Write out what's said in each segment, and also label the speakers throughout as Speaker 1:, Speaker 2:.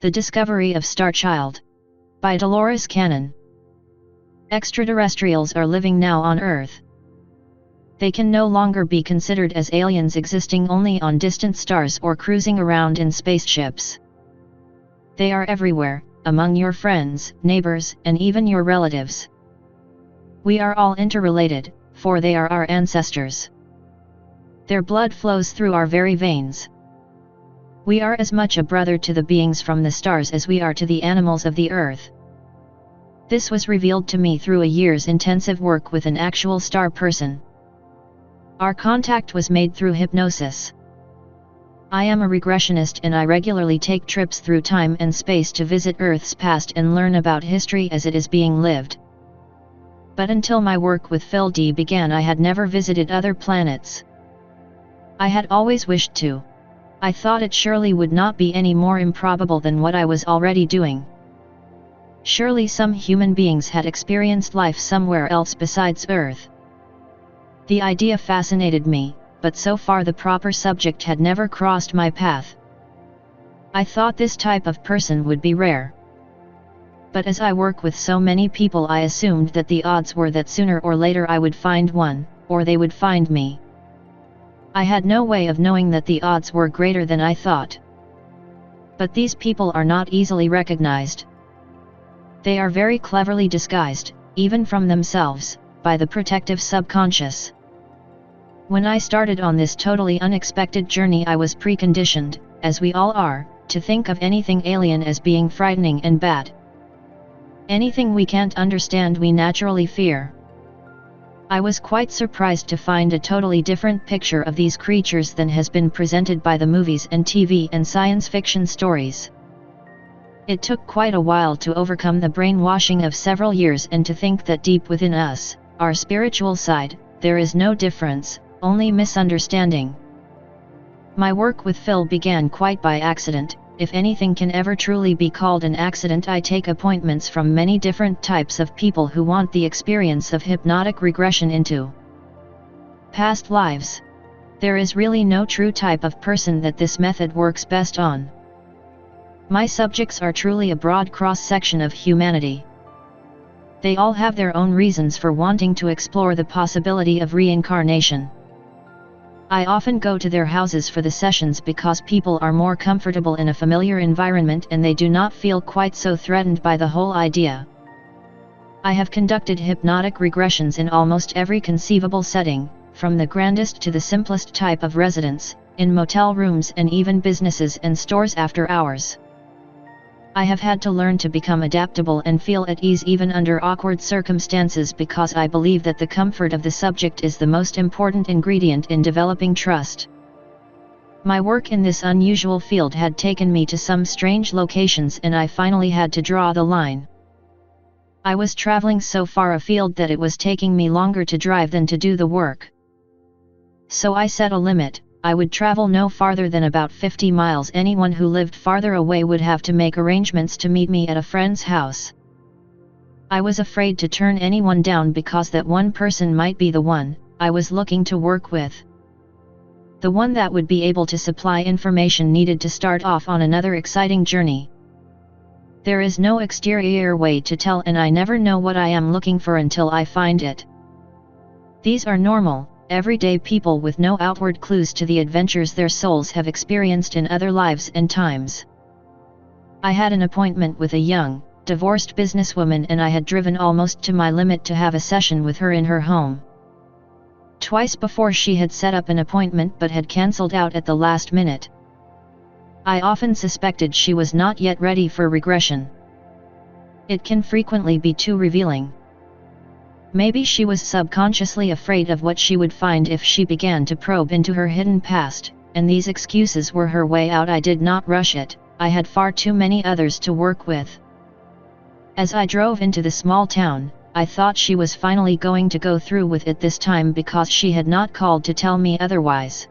Speaker 1: The Discovery of Starchild. By Dolores Cannon. Extraterrestrials are living now on Earth. They can no longer be considered as aliens existing only on distant stars or cruising around in spaceships. They are everywhere, among your friends, neighbors, and even your relatives. We are all interrelated, for they are our ancestors. Their blood flows through our very veins. We are as much a brother to the beings from the stars as we are to the animals of the earth. This was revealed to me through a year's intensive work with an actual star person. Our contact was made through hypnosis. I am a regressionist and I regularly take trips through time and space to visit Earth's past and learn about history as it is being lived. But until my work with Phil D began, I had never visited other planets. I had always wished to. I thought it surely would not be any more improbable than what I was already doing. Surely some human beings had experienced life somewhere else besides Earth. The idea fascinated me, but so far the proper subject had never crossed my path. I thought this type of person would be rare. But as I work with so many people, I assumed that the odds were that sooner or later I would find one, or they would find me. I had no way of knowing that the odds were greater than I thought. But these people are not easily recognized. They are very cleverly disguised, even from themselves, by the protective subconscious. When I started on this totally unexpected journey, I was preconditioned, as we all are, to think of anything alien as being frightening and bad. Anything we can't understand we naturally fear. I was quite surprised to find a totally different picture of these creatures than has been presented by the movies and TV and science fiction stories. It took quite a while to overcome the brainwashing of several years and to think that deep within us, our spiritual side, there is no difference, only misunderstanding. My work with Phil began quite by accident. If anything can ever truly be called an accident, I take appointments from many different types of people who want the experience of hypnotic regression into past lives. There is really no true type of person that this method works best on. My subjects are truly a broad cross-section of humanity. They all have their own reasons for wanting to explore the possibility of reincarnation. I often go to their houses for the sessions because people are more comfortable in a familiar environment and they do not feel quite so threatened by the whole idea. I have conducted hypnotic regressions in almost every conceivable setting, from the grandest to the simplest type of residence, in motel rooms and even businesses and stores after hours. I have had to learn to become adaptable and feel at ease even under awkward circumstances because I believe that the comfort of the subject is the most important ingredient in developing trust. My work in this unusual field had taken me to some strange locations and I finally had to draw the line. I was traveling so far afield that it was taking me longer to drive than to do the work. So I set a limit. I would travel no farther than about 50 miles. Anyone who lived farther away would have to make arrangements to meet me at a friend's house. I was afraid to turn anyone down because that one person might be the one I was looking to work with. The one that would be able to supply information needed to start off on another exciting journey. There is no exterior way to tell, and I never know what I am looking for until I find it. These are normal, everyday people with no outward clues to the adventures their souls have experienced in other lives and times. I had an appointment with a young, divorced businesswoman and I had driven almost to my limit to have a session with her in her home. Twice before she had set up an appointment but had cancelled out at the last minute. I often suspected she was not yet ready for regression. It can frequently be too revealing. Maybe she was subconsciously afraid of what she would find if she began to probe into her hidden past, and these excuses were her way out. I did not rush it, I had far too many others to work with. As I drove into the small town, I thought she was finally going to go through with it this time because she had not called to tell me otherwise.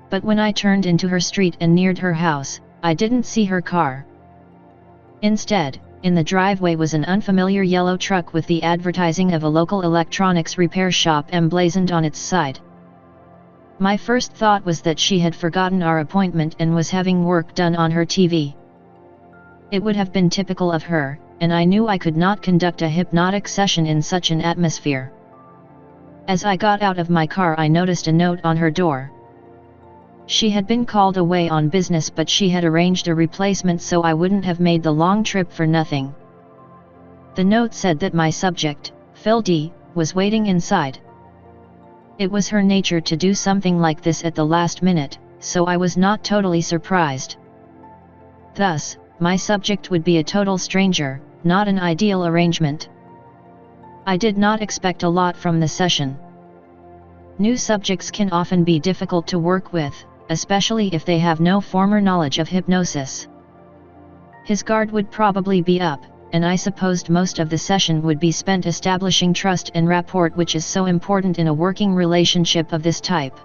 Speaker 1: But when I turned into her street and neared her house, I didn't see her car. Instead, in the driveway was an unfamiliar yellow truck with the advertising of a local electronics repair shop emblazoned on its side. My first thought was that she had forgotten our appointment and was having work done on her TV. It would have been typical of her, and I knew I could not conduct a hypnotic session in such an atmosphere. As I got out of my car, I noticed a note on her door. She had been called away on business, but she had arranged a replacement so I wouldn't have made the long trip for nothing. The note said that my subject, Phil D., was waiting inside. It was her nature to do something like this at the last minute, so I was not totally surprised. Thus, my subject would be a total stranger, not an ideal arrangement. I did not expect a lot from the session. New subjects can often be difficult to work with, especially if they have no former knowledge of hypnosis. His guard would probably be up, and I supposed most of the session would be spent establishing trust and rapport, which is so important in a working relationship of this type.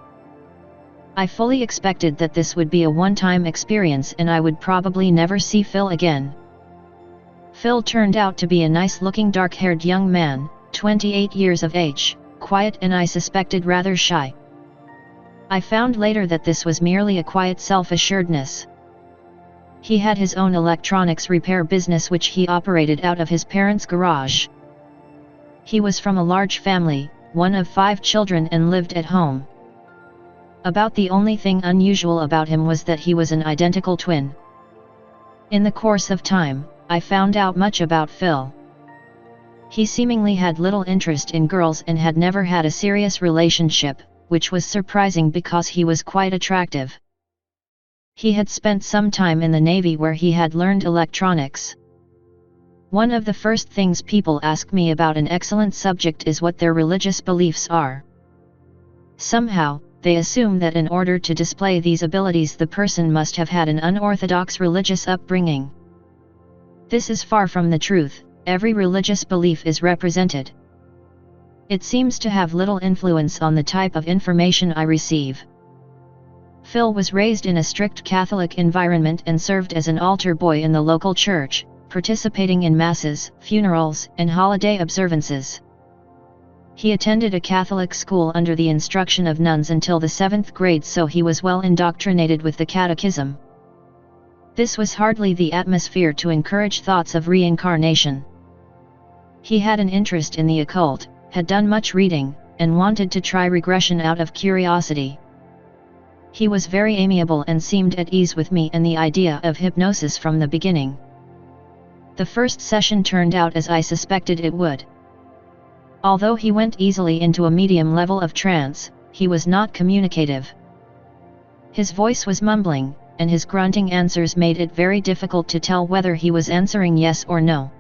Speaker 1: I fully expected that this would be a one-time experience and I would probably never see Phil again. Phil turned out to be a nice-looking dark-haired young man, 28 years of age, quiet and I suspected rather shy. I found later that this was merely a quiet self-assuredness. He had his own electronics repair business which he operated out of his parents' garage. He was from a large family, one of 5 children, and lived at home. About the only thing unusual about him was that he was an identical twin. In the course of time, I found out much about Phil. He seemingly had little interest in girls and had never had a serious relationship, which was surprising because he was quite attractive. He had spent some time in the Navy where he had learned electronics. One of the first things people ask me about an excellent subject is what their religious beliefs are. Somehow, they assume that in order to display these abilities the person must have had an unorthodox religious upbringing. This is far from the truth. Every religious belief is represented. It seems to have little influence on the type of information I receive. Phil was raised in a strict Catholic environment and served as an altar boy in the local church, participating in masses, funerals, and holiday observances. He attended a Catholic school under the instruction of nuns until the 7th grade, so he was well indoctrinated with the catechism. This was hardly the atmosphere to encourage thoughts of reincarnation. He had an interest in the occult, had done much reading, and wanted to try regression out of curiosity. He was very amiable and seemed at ease with me and the idea of hypnosis from the beginning. The first session turned out as I suspected it would. Although he went easily into a medium level of trance, he was not communicative. His voice was mumbling, and his grunting answers made it very difficult to tell whether he was answering yes or no.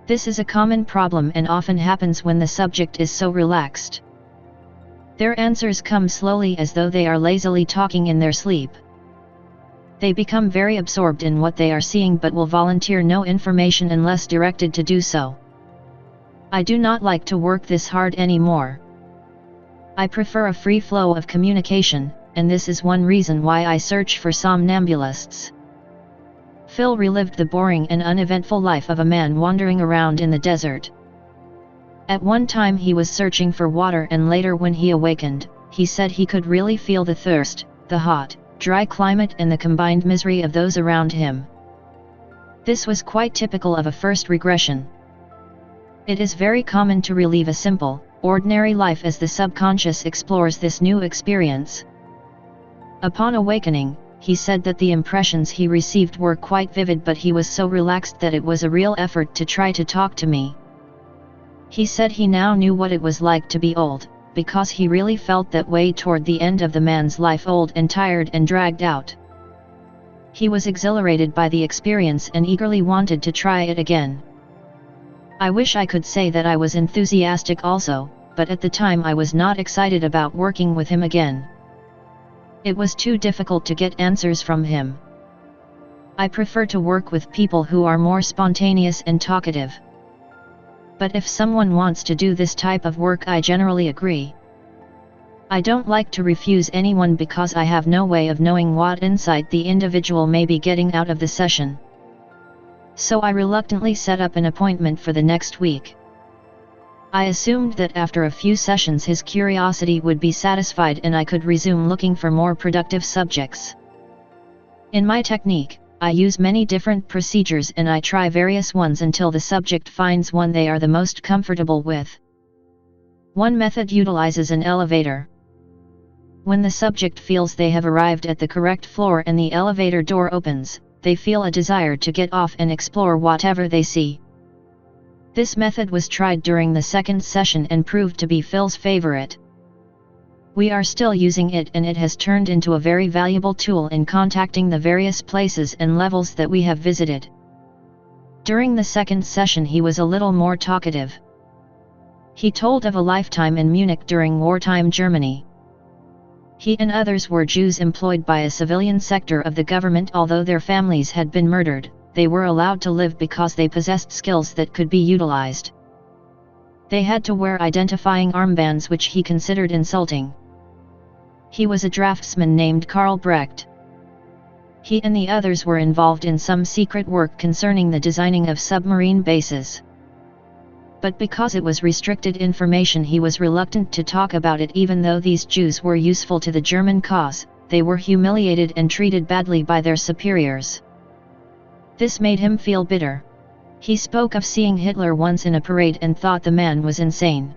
Speaker 1: This is a common problem and often happens when the subject is so relaxed. Their answers come slowly as though they are lazily talking in their sleep. They become very absorbed in what they are seeing but will volunteer no information unless directed to do so. I do not like to work this hard anymore. I prefer a free flow of communication, and this is one reason why I search for somnambulists. Phil relived the boring and uneventful life of a man wandering around in the desert. At one time he was searching for water, and later when he awakened, he said he could really feel the thirst, the hot, dry climate and the combined misery of those around him. This was quite typical of a first regression. It is very common to relive a simple, ordinary life as the subconscious explores this new experience. Upon awakening, he said that the impressions he received were quite vivid, but he was so relaxed that it was a real effort to try to talk to me. He said he now knew what it was like to be old, because he really felt that way toward the end of the man's life, old and tired and dragged out. He was exhilarated by the experience and eagerly wanted to try it again. I wish I could say that I was enthusiastic also, but at the time I was not excited about working with him again. It was too difficult to get answers from him. I prefer to work with people who are more spontaneous and talkative. But if someone wants to do this type of work, I generally agree. I don't like to refuse anyone because I have no way of knowing what insight the individual may be getting out of the session. So I reluctantly set up an appointment for the next week. I assumed that after a few sessions his curiosity would be satisfied and I could resume looking for more productive subjects. In my technique, I use many different procedures and I try various ones until the subject finds one they are the most comfortable with. One method utilizes an elevator. When the subject feels they have arrived at the correct floor and the elevator door opens, they feel a desire to get off and explore whatever they see. This method was tried during the second session and proved to be Phil's favorite. We are still using it and it has turned into a very valuable tool in contacting the various places and levels that we have visited. During the second session he was a little more talkative. He told of a lifetime in Munich during wartime Germany. He and others were Jews employed by a civilian sector of the government. Although their families had been murdered, they were allowed to live because they possessed skills that could be utilized. They had to wear identifying armbands which he considered insulting. He was a draftsman named Karl Brecht. He and the others were involved in some secret work concerning the designing of submarine bases. But because it was restricted information he was reluctant to talk about it. Even though these Jews were useful to the German cause, they were humiliated and treated badly by their superiors. This made him feel bitter. He spoke of seeing Hitler once in a parade and thought the man was insane.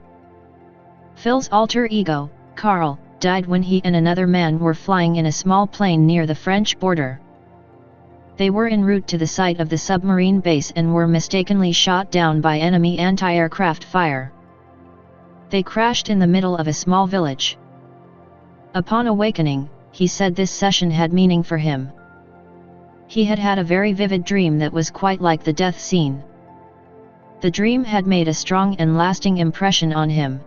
Speaker 1: Phil's alter ego, Karl, died when he and another man were flying in a small plane near the French border. They were en route to the site of the submarine base and were mistakenly shot down by enemy anti-aircraft fire. They crashed in the middle of a small village. Upon awakening, he said this session had meaning for him. He had had a very vivid dream that was quite like the death scene. The dream had made a strong and lasting impression on him.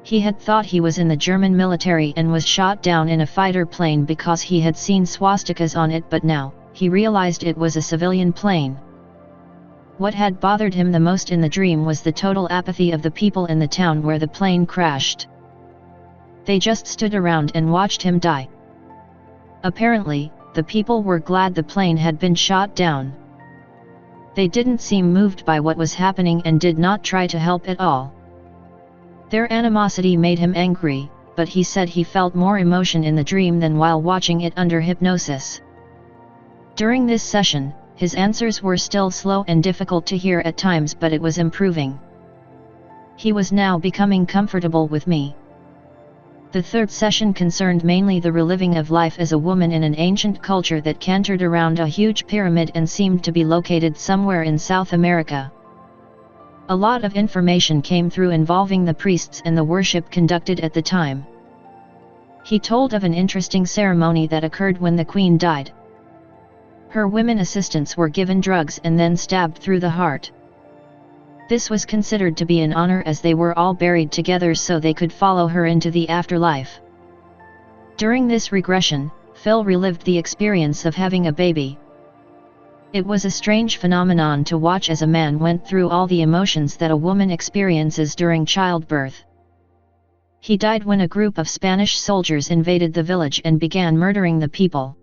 Speaker 1: He had thought he was in the German military and was shot down in a fighter plane because he had seen swastikas on it, but now, he realized it was a civilian plane. What had bothered him the most in the dream was the total apathy of the people in the town where the plane crashed. They just stood around and watched him die. Apparently, the people were glad the plane had been shot down. They didn't seem moved by what was happening and did not try to help at all. Their animosity made him angry, but he said he felt more emotion in the dream than while watching it under hypnosis. During this session, his answers were still slow and difficult to hear at times, but it was improving. He was now becoming comfortable with me. The third session concerned mainly the reliving of life as a woman in an ancient culture that cantered around a huge pyramid and seemed to be located somewhere in South America. A lot of information came through involving the priests and the worship conducted at the time. He told of an interesting ceremony that occurred when the queen died. Her women assistants were given drugs and then stabbed through the heart. This was considered to be an honor as they were all buried together so they could follow her into the afterlife. During this regression, Phil relived the experience of having a baby. It was a strange phenomenon to watch as a man went through all the emotions that a woman experiences during childbirth. He died when a group of Spanish soldiers invaded the village and began murdering the people.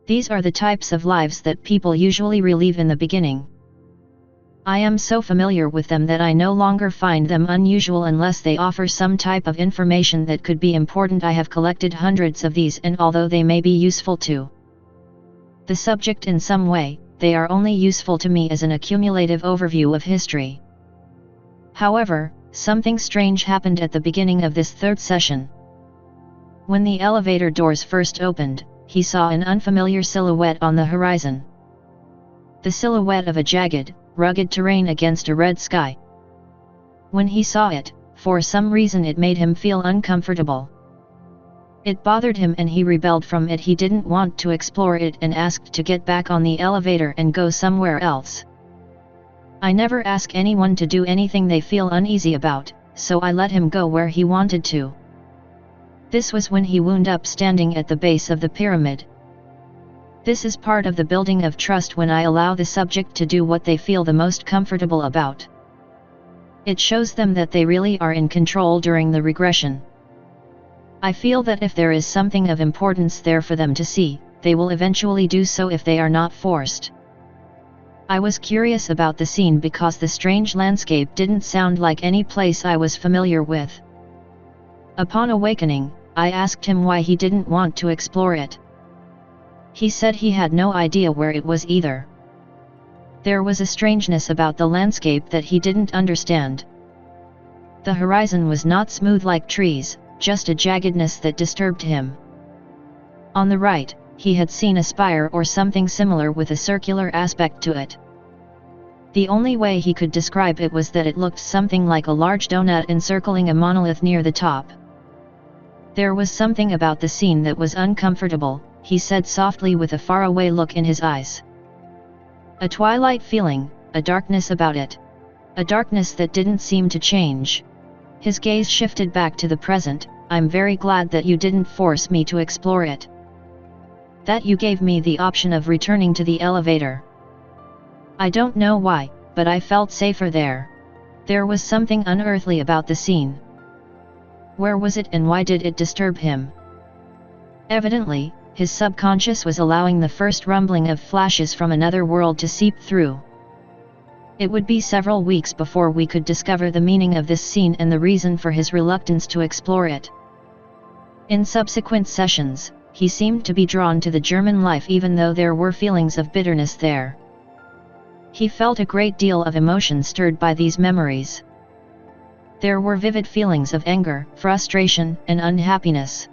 Speaker 1: These are the types of lives that people usually relive in the beginning. I am so familiar with them that I no longer find them unusual unless they offer some type of information that could be important. I have collected hundreds of these, and although they may be useful to the subject in some way, they are only useful to me as an accumulative overview of history. However, something strange happened at the beginning of this third session. When the elevator doors first opened, he saw an unfamiliar silhouette on the horizon. The silhouette of a jagged, rugged terrain against a red sky. When he saw it, for some reason it made him feel uncomfortable. It bothered him and he rebelled from it. He didn't want to explore it and asked to get back on the elevator and go somewhere else. I never ask anyone to do anything they feel uneasy about, so I let him go where he wanted to. This was when he wound up standing at the base of the pyramid. This is part of the building of trust when I allow the subject to do what they feel the most comfortable about. It shows them that they really are in control during the regression. I feel that if there is something of importance there for them to see, they will eventually do so if they are not forced. I was curious about the scene because the strange landscape didn't sound like any place I was familiar with. Upon awakening, I asked him why he didn't want to explore it. He said he had no idea where it was either. There was a strangeness about the landscape that he didn't understand. The horizon was not smooth like trees, just a jaggedness that disturbed him. On the right, he had seen a spire or something similar with a circular aspect to it. The only way he could describe it was that it looked something like a large donut encircling a monolith near the top. There was something about the scene that was uncomfortable, he said softly with a faraway look in his eyes. A twilight feeling, a darkness about it. A darkness that didn't seem to change. His gaze shifted back to the present. I'm very glad that you didn't force me to explore it. That you gave me the option of returning to the elevator. I don't know why, but I felt safer there. There was something unearthly about the scene. Where was it and why did it disturb him? Evidently, his subconscious was allowing the first rumbling of flashes from another world to seep through. It would be several weeks before we could discover the meaning of this scene and the reason for his reluctance to explore it. In subsequent sessions, he seemed to be drawn to the German life even though there were feelings of bitterness there. He felt a great deal of emotion stirred by these memories. There were vivid feelings of anger, frustration, and unhappiness.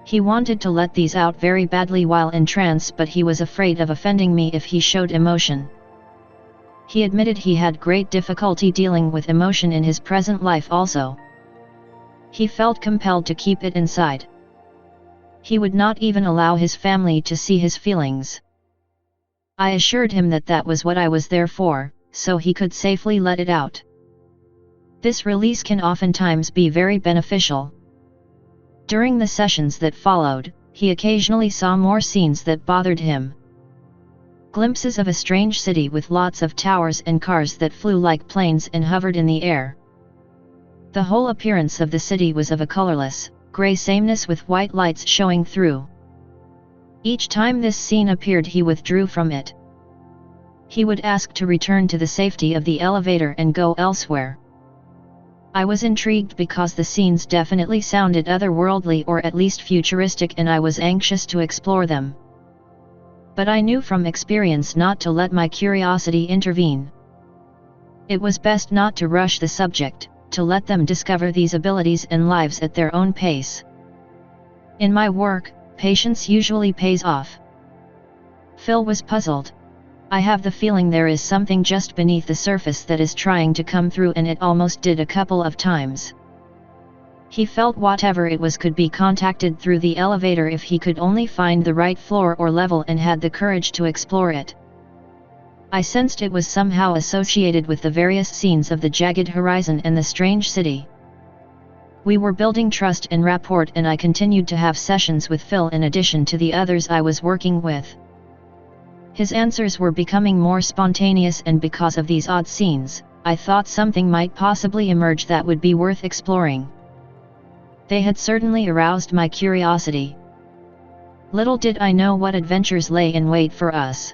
Speaker 1: He wanted to let these out very badly while in trance, but he was afraid of offending me if he showed emotion. He admitted he had great difficulty dealing with emotion in his present life also. He felt compelled to keep it inside. He would not even allow his family to see his feelings. I assured him that that was what I was there for, so he could safely let it out. This release can oftentimes be very beneficial. During the sessions that followed, he occasionally saw more scenes that bothered him. Glimpses of a strange city with lots of towers and cars that flew like planes and hovered in the air. The whole appearance of the city was of a colorless, gray sameness with white lights showing through. Each time this scene appeared, he withdrew from it. He would ask to return to the safety of the elevator and go elsewhere. I was intrigued because the scenes definitely sounded otherworldly or at least futuristic, and I was anxious to explore them. But I knew from experience not to let my curiosity intervene. It was best not to rush the subject, to let them discover these abilities and lives at their own pace. In my work, patience usually pays off. Phil was puzzled. I have the feeling there is something just beneath the surface that is trying to come through, and it almost did a couple of times. He felt whatever it was could be contacted through the elevator if he could only find the right floor or level and had the courage to explore it. I sensed it was somehow associated with the various scenes of the jagged horizon and the strange city. We were building trust and rapport, and I continued to have sessions with Phil in addition to the others I was working with. His answers were becoming more spontaneous, and because of these odd scenes, I thought something might possibly emerge that would be worth exploring. They had certainly aroused my curiosity. Little did I know what adventures lay in wait for us.